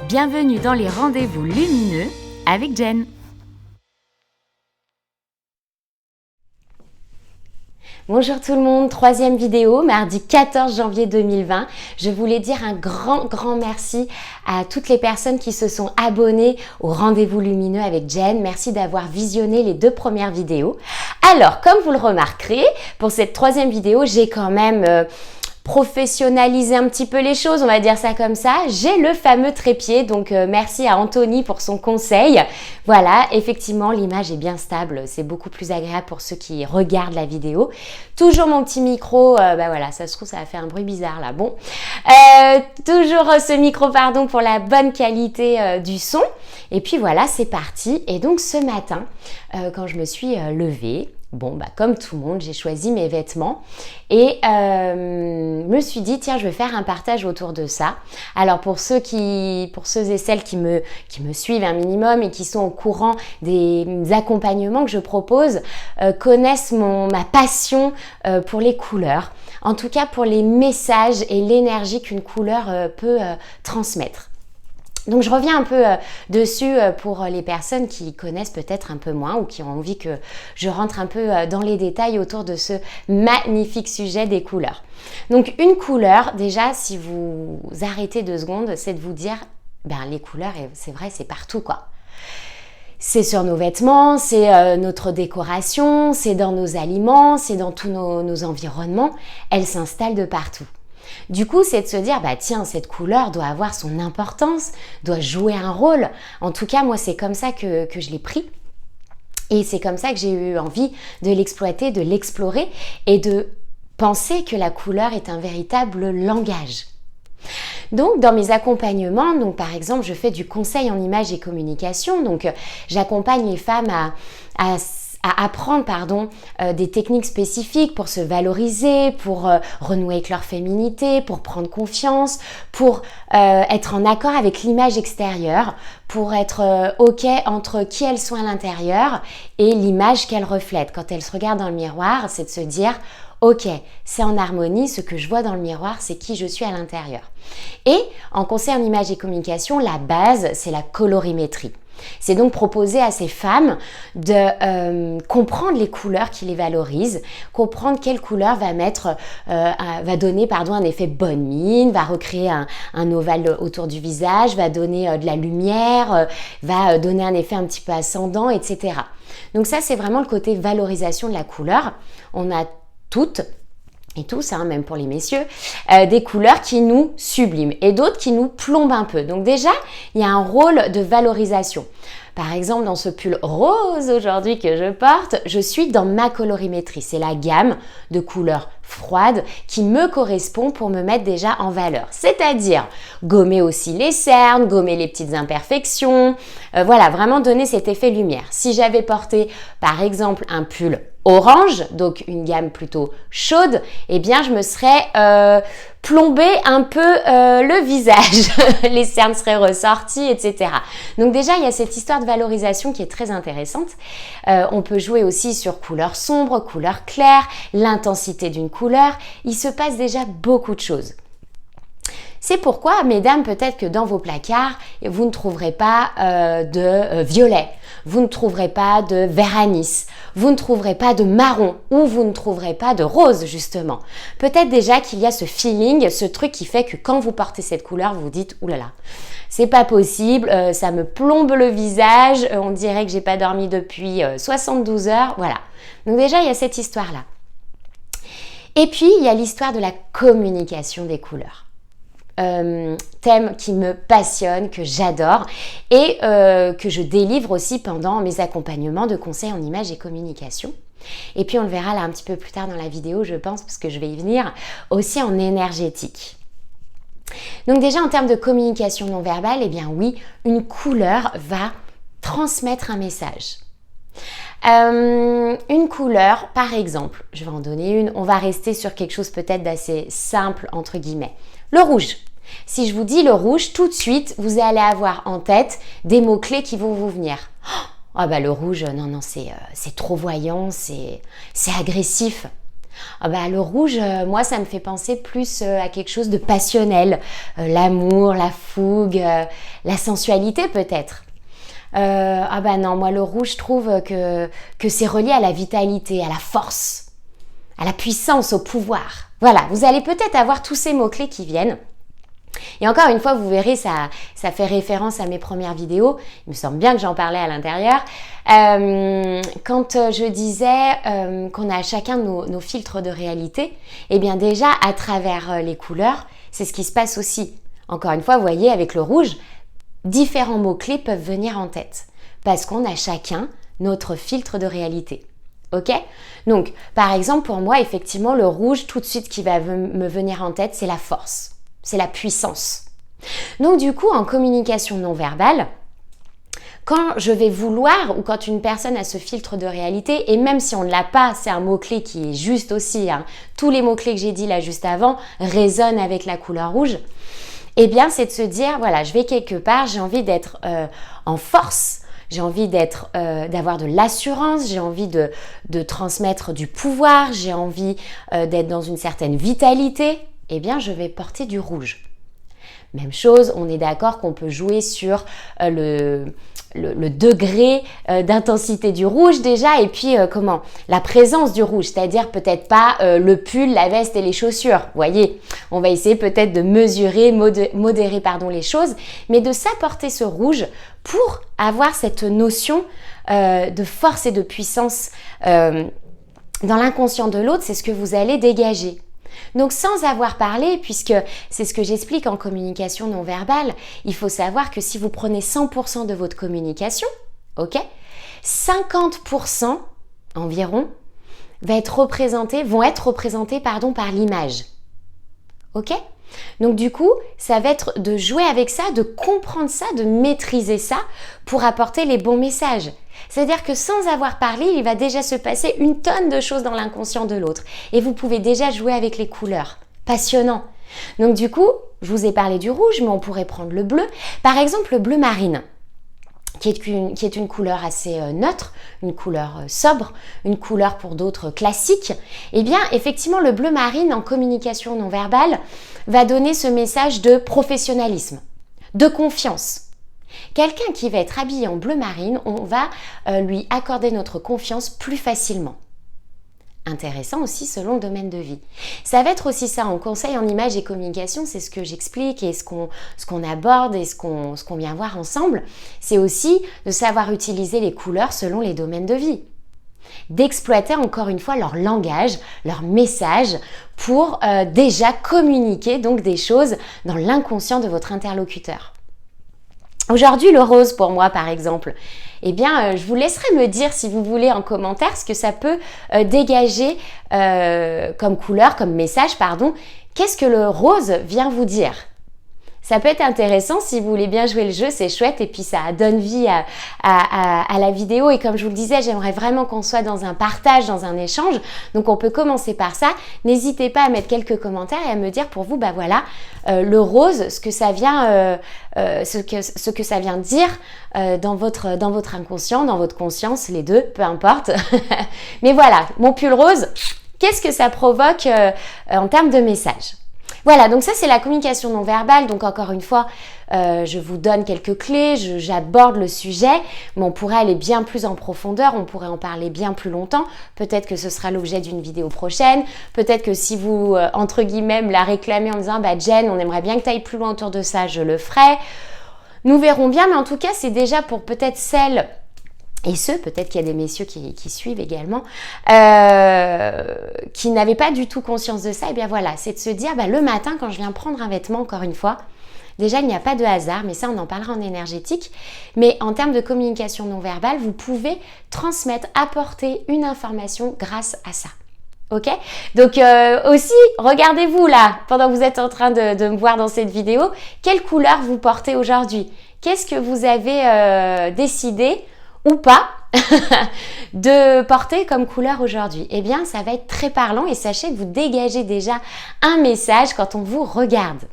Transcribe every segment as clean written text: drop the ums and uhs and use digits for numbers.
Bienvenue dans les rendez-vous lumineux avec Jen. Bonjour tout le monde, troisième vidéo, mardi 14 janvier 2020. Je voulais dire un grand merci à toutes les personnes qui se sont abonnées au rendez-vous lumineux avec Jen. Merci d'avoir visionné les 2 premières vidéos. Alors, comme vous le remarquerez, pour cette troisième vidéo, j'ai quand même professionnaliser un petit peu les choses, on va dire ça comme ça. J'ai le fameux trépied, donc merci à Anthony pour son conseil. Voilà, effectivement, l'image est bien stable, c'est beaucoup plus agréable pour ceux qui regardent la vidéo. Toujours mon petit micro, voilà, ça se trouve, ça va faire un bruit bizarre là. Bon, toujours ce micro, pardon, pour la bonne qualité du son. Et puis voilà, c'est parti. Et donc ce matin, quand je me suis levée, comme tout le monde, j'ai choisi mes vêtements et me suis dit, tiens, je vais faire un partage autour de ça. Alors pour ceux et celles qui me suivent un minimum et qui sont au courant des accompagnements que je propose, connaissent ma passion pour les couleurs. En tout cas, pour les messages et l'énergie qu'une couleur peut transmettre. Donc je reviens un peu dessus pour les personnes qui connaissent peut-être un peu moins ou qui ont envie que je rentre un peu dans les détails autour de ce magnifique sujet des couleurs. Donc une couleur, déjà si vous arrêtez 2 secondes, c'est de vous dire, les couleurs, c'est vrai, c'est partout quoi. C'est sur nos vêtements, c'est notre décoration, c'est dans nos aliments, c'est dans tous nos environnements, elles s'installent de partout. Du coup, c'est de se dire, tiens, cette couleur doit avoir son importance, doit jouer un rôle. En tout cas, moi, c'est comme ça que je l'ai pris. Et c'est comme ça que j'ai eu envie de l'exploiter, de l'explorer et de penser que la couleur est un véritable langage. Donc, dans mes accompagnements, par exemple, je fais du conseil en images et communication. Donc, j'accompagne les femmes à apprendre des techniques spécifiques pour se valoriser, pour renouer avec leur féminité, pour prendre confiance, pour être en accord avec l'image extérieure, pour être OK entre qui elles sont à l'intérieur et l'image qu'elles reflètent. Quand elles se regardent dans le miroir, c'est de se dire OK, c'est en harmonie, ce que je vois dans le miroir, c'est qui je suis à l'intérieur. Et en conseil en images et communication, la base, c'est la colorimétrie. C'est donc proposer à ces femmes de comprendre les couleurs qui les valorisent, comprendre quelle couleur va donner un effet bonne mine, va recréer un ovale autour du visage, va donner de la lumière, va donner un effet un petit peu ascendant, etc. Donc ça, c'est vraiment le côté valorisation de la couleur. On a toutes et tous, même pour les messieurs, des couleurs qui nous subliment et d'autres qui nous plombent un peu. Donc déjà, il y a un rôle de valorisation. Par exemple, dans ce pull rose aujourd'hui que je porte, je suis dans ma colorimétrie. C'est la gamme de couleurs froides qui me correspond pour me mettre déjà en valeur. C'est-à-dire gommer aussi les cernes, gommer les petites imperfections. Vraiment donner cet effet lumière. Si j'avais porté, par exemple, un pull orange, donc une gamme plutôt chaude, je me serais plombé un peu le visage, les cernes seraient ressorties, etc. Donc déjà, il y a cette histoire de valorisation qui est très intéressante. On peut jouer aussi sur couleur sombre, couleur claire, l'intensité d'une couleur. Il se passe déjà beaucoup de choses. C'est pourquoi, mesdames, peut-être que dans vos placards, vous ne trouverez pas de violet, vous ne trouverez pas de vert anis, vous ne trouverez pas de marron ou vous ne trouverez pas de rose, justement. Peut-être déjà qu'il y a ce feeling, ce truc qui fait que quand vous portez cette couleur, vous vous dites « oulala, c'est pas possible, ça me plombe le visage, on dirait que j'ai pas dormi depuis 72 heures. » Voilà. Donc déjà, il y a cette histoire-là. Et puis, il y a l'histoire de la communication des couleurs. Thème qui me passionne, que j'adore et que je délivre aussi pendant mes accompagnements de conseils en images et communication. Et puis on le verra là un petit peu plus tard dans la vidéo, je pense, parce que je vais y venir, aussi en énergétique. Donc déjà en termes de communication non verbale, oui, une couleur va transmettre un message. Une couleur, par exemple, je vais en donner une, on va rester sur quelque chose peut-être d'assez simple entre guillemets. Le rouge. Si je vous dis le rouge, tout de suite, vous allez avoir en tête des mots-clés qui vont vous venir. Le rouge, non, c'est trop voyant, c'est agressif. Ah bah, le rouge, moi, ça me fait penser plus à quelque chose de passionnel. L'amour, la fougue, la sensualité peut-être. Ah bah non, moi le rouge, je trouve que c'est relié à la vitalité, à la force, à la puissance, au pouvoir. Voilà, vous allez peut-être avoir tous ces mots-clés qui viennent. Et encore une fois, vous verrez, ça fait référence à mes premières vidéos. Il me semble bien que j'en parlais à l'intérieur. Quand je disais qu'on a chacun nos filtres de réalité, eh bien déjà, à travers les couleurs, c'est ce qui se passe aussi. Encore une fois, vous voyez, avec le rouge, différents mots-clés peuvent venir en tête. Parce qu'on a chacun notre filtre de réalité. Ok ? Donc, par exemple, pour moi, effectivement, le rouge, tout de suite, qui va me venir en tête, c'est la force. C'est la puissance. Donc du coup, en communication non verbale, quand je vais vouloir ou quand une personne a ce filtre de réalité, et même si on ne l'a pas, c'est un mot-clé qui est juste aussi, hein, tous les mots-clés que j'ai dit là juste avant résonnent avec la couleur rouge, eh bien c'est de se dire, voilà, je vais quelque part, j'ai envie d'être en force, j'ai envie d'avoir de l'assurance, j'ai envie de transmettre du pouvoir, j'ai envie d'être dans une certaine vitalité, eh bien je vais porter du rouge. Même chose, on est d'accord qu'on peut jouer sur le degré d'intensité du rouge déjà et puis la présence du rouge, c'est-à-dire peut-être pas le pull, la veste et les chaussures. Vous voyez, on va essayer peut-être de mesurer, modérer les choses, mais de s'apporter ce rouge pour avoir cette notion de force et de puissance dans l'inconscient de l'autre, c'est ce que vous allez dégager. Donc sans avoir parlé, puisque c'est ce que j'explique en communication non verbale, il faut savoir que si vous prenez 100% de votre communication, ok, 50% environ vont être représentés par l'image. Ok ? Donc du coup, ça va être de jouer avec ça, de comprendre ça, de maîtriser ça pour apporter les bons messages. C'est-à-dire que sans avoir parlé, il va déjà se passer une tonne de choses dans l'inconscient de l'autre. Et vous pouvez déjà jouer avec les couleurs. Passionnant. Donc du coup, je vous ai parlé du rouge, mais on pourrait prendre le bleu. Par exemple, le bleu marine, qui est une couleur assez neutre, une couleur sobre, une couleur pour d'autres classique. Eh bien, effectivement, le bleu marine en communication non verbale va donner ce message de professionnalisme, de confiance. Quelqu'un qui va être habillé en bleu marine, on va lui accorder notre confiance plus facilement. Intéressant aussi selon le domaine de vie. Ça va être aussi ça en conseil en image et communication, c'est ce que j'explique et ce qu'on aborde et ce qu'on vient voir ensemble. C'est aussi de savoir utiliser les couleurs selon les domaines de vie. D'exploiter encore une fois leur langage, leur message pour déjà communiquer donc des choses dans l'inconscient de votre interlocuteur. Aujourd'hui, le rose pour moi par exemple, eh bien je vous laisserai me dire si vous voulez en commentaire ce que ça peut dégager comme couleur, comme message, pardon. Qu'est-ce que le rose vient vous dire ? Ça peut être intéressant si vous voulez bien jouer le jeu, c'est chouette et puis ça donne vie à la vidéo. Et comme je vous le disais, j'aimerais vraiment qu'on soit dans un partage, dans un échange. Donc on peut commencer par ça. N'hésitez pas à mettre quelques commentaires et à me dire pour vous, bah voilà, le rose, ce que ça vient, ce que ça vient dire dans votre inconscient, dans votre conscience, les deux, peu importe. Mais voilà, mon pull rose, qu'est-ce que ça provoque en termes de message ? Voilà, donc ça c'est la communication non verbale. Donc encore une fois, je vous donne quelques clés, j'aborde le sujet, mais on pourrait aller bien plus en profondeur, on pourrait en parler bien plus longtemps. Peut-être que ce sera l'objet d'une vidéo prochaine. Peut-être que si vous, entre guillemets, me la réclamez en disant « Bah Jen, on aimerait bien que tu ailles plus loin autour de ça », je le ferai. Nous verrons bien, mais en tout cas, c'est déjà pour peut-être celles... Et ceux, peut-être qu'il y a des messieurs qui suivent également, qui n'avaient pas du tout conscience de ça, et bien voilà, c'est de se dire, bah, le matin, quand je viens prendre un vêtement, encore une fois, déjà, il n'y a pas de hasard, mais ça, on en parlera en énergétique, mais en termes de communication non verbale, vous pouvez transmettre, apporter une information grâce à ça. Ok ? Donc aussi, regardez-vous là, pendant que vous êtes en train de me voir dans cette vidéo, quelle couleur vous portez aujourd'hui ? Qu'est-ce que vous avez décidé ou pas de porter comme couleur aujourd'hui? Eh bien, ça va être très parlant et sachez que vous dégagez déjà un message quand on vous regarde.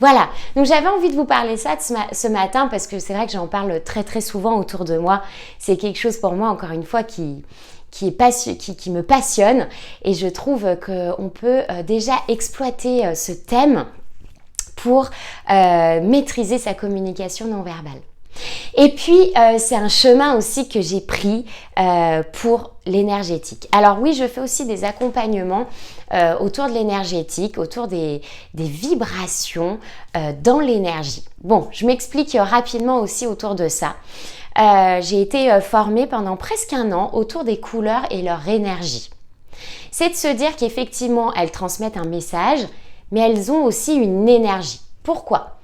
Voilà, donc j'avais envie de vous parler ça ce matin parce que c'est vrai que j'en parle très très souvent autour de moi. C'est quelque chose pour moi, encore une fois, qui qui me passionne et je trouve qu'on peut déjà exploiter ce thème pour maîtriser sa communication non verbale. Et puis, c'est un chemin aussi que j'ai pris pour l'énergétique. Alors oui, je fais aussi des accompagnements autour de l'énergétique, autour des vibrations dans l'énergie. Bon, je m'explique rapidement aussi autour de ça. J'ai été formée pendant presque 1 an autour des couleurs et leur énergie. C'est de se dire qu'effectivement, elles transmettent un message, mais elles ont aussi une énergie. Pourquoi ?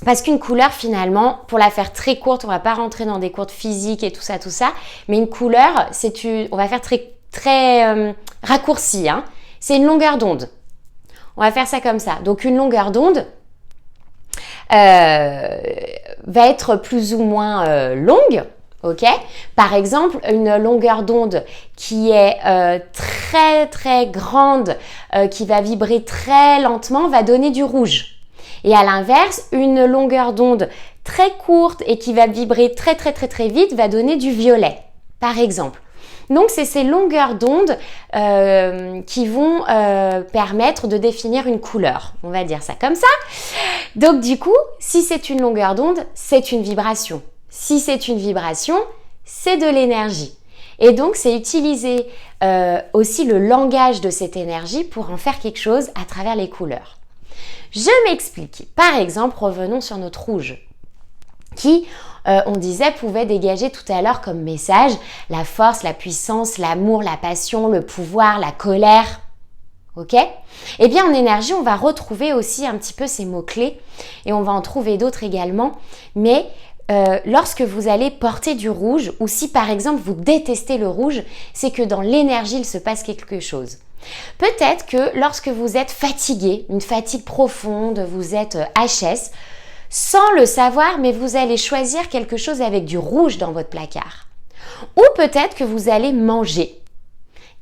Parce qu'une couleur, finalement, pour la faire très courte, on va pas rentrer dans des cours de physique et tout ça, mais une couleur, on va faire très raccourci, hein. C'est une longueur d'onde. On va faire ça comme ça. Donc, une longueur d'onde va être plus ou moins longue, ok ? Par exemple, une longueur d'onde qui est très, très grande, qui va vibrer très lentement, va donner du rouge. Et à l'inverse, une longueur d'onde très courte et qui va vibrer très très très très vite va donner du violet, par exemple. Donc, c'est ces longueurs d'onde qui vont permettre de définir une couleur. On va dire ça comme ça. Donc, du coup, si c'est une longueur d'onde, c'est une vibration. Si c'est une vibration, c'est de l'énergie. Et donc, c'est utiliser aussi le langage de cette énergie pour en faire quelque chose à travers les couleurs. Je m'explique. Par exemple, revenons sur notre rouge, qui, on disait, pouvait dégager tout à l'heure comme message la force, la puissance, l'amour, la passion, le pouvoir, la colère. Ok ? Eh bien, en énergie, on va retrouver aussi un petit peu ces mots-clés et on va en trouver d'autres également. Mais lorsque vous allez porter du rouge ou si par exemple vous détestez le rouge, c'est que dans l'énergie, il se passe quelque chose. Peut-être que lorsque vous êtes fatigué, une fatigue profonde, vous êtes HS, sans le savoir, mais vous allez choisir quelque chose avec du rouge dans votre placard. Ou peut-être que vous allez manger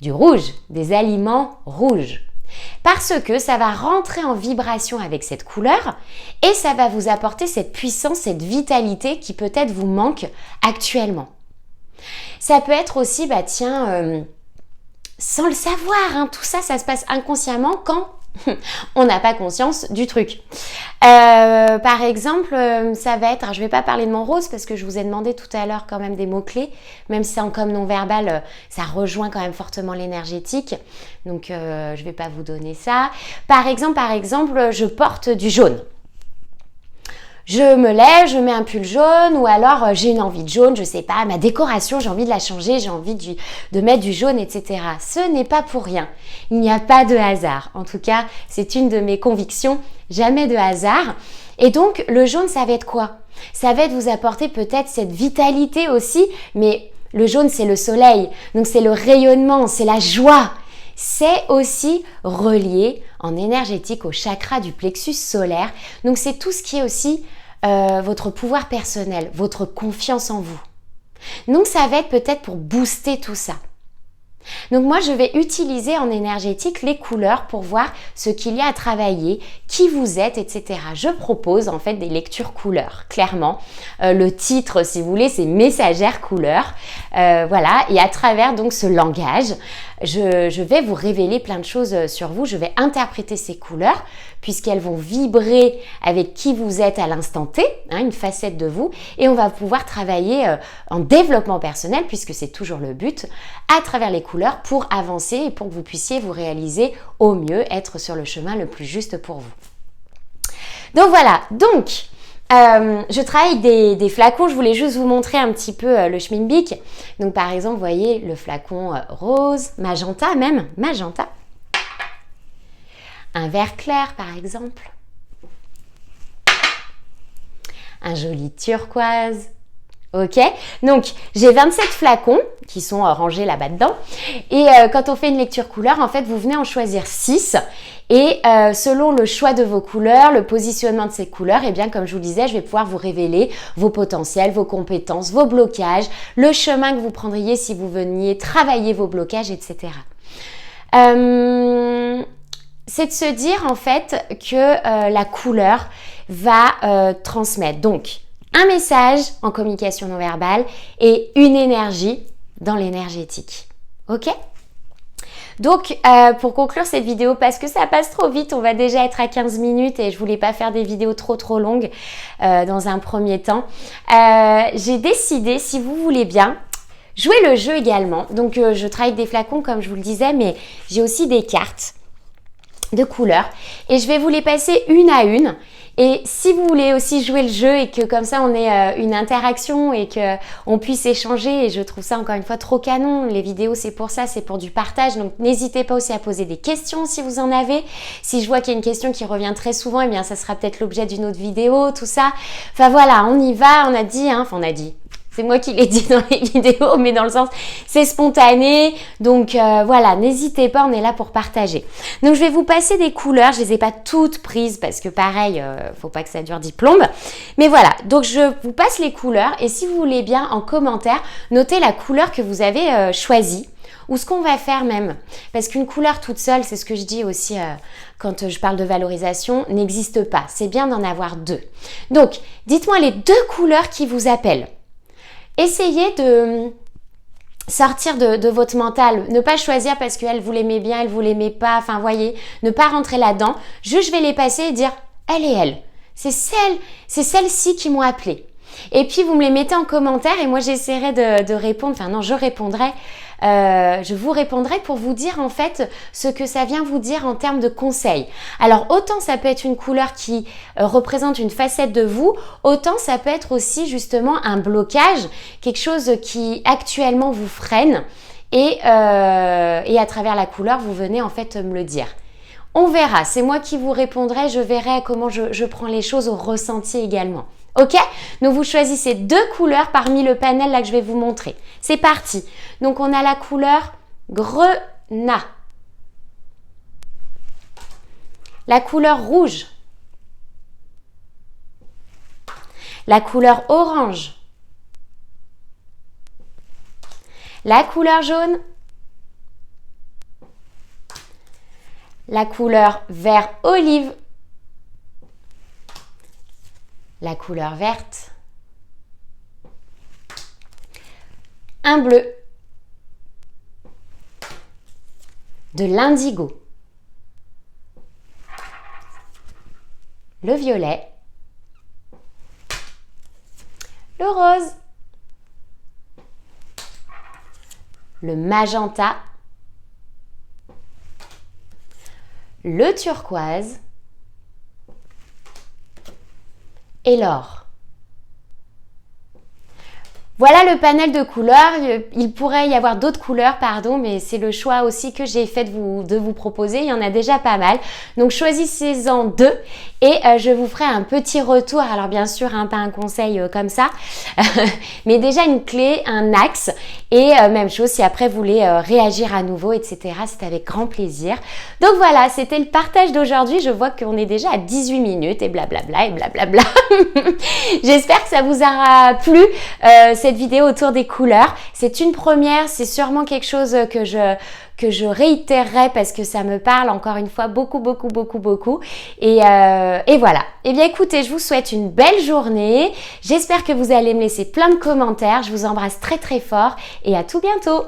du rouge, des aliments rouges. Parce que ça va rentrer en vibration avec cette couleur et ça va vous apporter cette puissance, cette vitalité qui peut-être vous manque actuellement. Ça peut être aussi, sans le savoir, hein, tout ça, ça se passe inconsciemment quand on n'a pas conscience du truc. Par exemple, ça va être, alors je ne vais pas parler de mon rose parce que je vous ai demandé tout à l'heure quand même des mots-clés, même si en comme non-verbal, ça rejoint quand même fortement l'énergétique. Donc, je ne vais pas vous donner ça. Par exemple, je porte du jaune. Je me lève, je mets un pull jaune ou alors j'ai une envie de jaune, je sais pas, ma décoration, j'ai envie de la changer, j'ai envie de mettre du jaune, etc. Ce n'est pas pour rien. Il n'y a pas de hasard. En tout cas, c'est une de mes convictions, jamais de hasard. Et donc, le jaune, ça va être quoi ? Ça va être vous apporter peut-être cette vitalité aussi, mais le jaune, c'est le soleil. Donc, c'est le rayonnement, c'est la joie. C'est aussi relié en énergétique au chakra du plexus solaire. Donc, c'est tout ce qui est aussi votre pouvoir personnel, votre confiance en vous. Donc, ça va être peut-être pour booster tout ça. Donc, moi, je vais utiliser en énergétique les couleurs pour voir ce qu'il y a à travailler, qui vous êtes, etc. Je propose en fait des lectures couleurs, clairement. Le titre, si vous voulez, c'est Messagère couleurs. Voilà, et à travers donc ce langage, je vais vous révéler plein de choses sur vous. Je vais interpréter ces couleurs puisqu'elles vont vibrer avec qui vous êtes à l'instant T, hein, une facette de vous. Et on va pouvoir travailler en développement personnel, puisque c'est toujours le but, à travers les couleurs pour avancer et pour que vous puissiez vous réaliser au mieux, être sur le chemin le plus juste pour vous. Donc voilà, je travaille des flacons, je voulais juste vous montrer un petit peu le schmilblick. Donc par exemple, vous voyez le flacon rose, magenta même, magenta. Un vert clair par exemple. Un joli turquoise. Ok, donc j'ai 27 flacons qui sont rangés là-bas dedans et quand on fait une lecture couleur, en fait vous venez en choisir 6 et selon le choix de vos couleurs, le positionnement de ces couleurs, et bien comme je vous le disais, je vais pouvoir vous révéler vos potentiels, vos compétences, vos blocages, le chemin que vous prendriez si vous veniez travailler vos blocages, etc. C'est de se dire en fait que la couleur va transmettre donc un message en communication non verbale et une énergie, dans l'énergétique. Ok ? Donc, pour conclure cette vidéo, parce que ça passe trop vite, on va déjà être à 15 minutes et je voulais pas faire des vidéos trop longues dans un premier temps. J'ai décidé, si vous voulez bien, jouer le jeu également. Donc, je travaille avec des flacons, comme je vous le disais, mais j'ai aussi des cartes de couleurs et je vais vous les passer une à une. Et si vous voulez aussi jouer le jeu et que comme ça on ait une interaction et qu'on puisse échanger, et je trouve ça encore une fois trop canon, les vidéos c'est pour ça, c'est pour du partage, donc n'hésitez pas aussi à poser des questions si vous en avez. Si je vois qu'il y a une question qui revient très souvent, eh bien ça sera peut-être l'objet d'une autre vidéo, tout ça. Enfin voilà, on y va, on a dit, c'est moi qui l'ai dit dans les vidéos, mais dans le sens, c'est spontané. Donc voilà, n'hésitez pas, on est là pour partager. Donc je vais vous passer des couleurs. Je les ai pas toutes prises parce que pareil, faut pas que ça dure 10 plombes. Mais voilà, donc je vous passe les couleurs. Et si vous voulez bien, en commentaire, notez la couleur que vous avez choisie. Ou ce qu'on va faire même. Parce qu'une couleur toute seule, c'est ce que je dis aussi quand je parle de valorisation, n'existe pas. C'est bien d'en avoir deux. Donc, dites-moi les deux couleurs qui vous appellent. Essayez de sortir de votre mental, ne pas choisir parce qu'elle vous l'aimait bien, elle vous l'aimait pas, enfin voyez, ne pas rentrer là-dedans. Juste je vais les passer et dire elle et elle. C'est celles-ci qui m'ont appelé. Et puis vous me les mettez en commentaire et moi j'essaierai de répondre, enfin non, je vous répondrai pour vous dire en fait ce que ça vient vous dire en termes de conseils. Alors autant ça peut être une couleur qui représente une facette de vous, autant ça peut être aussi justement un blocage, quelque chose qui actuellement vous freine et à travers la couleur vous venez en fait me le dire. On verra, c'est moi qui vous répondrai, je verrai comment je prends les choses au ressenti également. Ok? Donc vous choisissez deux couleurs parmi le panel là que je vais vous montrer. C'est parti. Donc on a la couleur grenat, la couleur rouge, la couleur orange, la couleur jaune, la couleur vert olive, la couleur verte, un bleu, de l'indigo, le violet, le rose, le magenta, le turquoise et l'or. Voilà le panel de couleurs. Il pourrait y avoir d'autres couleurs, mais c'est le choix aussi que j'ai fait de vous proposer. Il y en a déjà pas mal. Donc choisissez-en deux et je vous ferai un petit retour. Alors bien sûr, pas un conseil comme ça, mais déjà une clé, un axe. Et même chose, si après vous voulez réagir à nouveau, etc., c'est avec grand plaisir. Donc voilà, c'était le partage d'aujourd'hui. Je vois qu'on est déjà à 18 minutes et blablabla et blablabla. J'espère que ça vous aura plu. Cette vidéo autour des couleurs. C'est une première, c'est sûrement quelque chose que je réitérerai parce que ça me parle encore une fois beaucoup. Et voilà. Eh bien écoutez, je vous souhaite une belle journée. J'espère que vous allez me laisser plein de commentaires. Je vous embrasse très fort et à tout bientôt.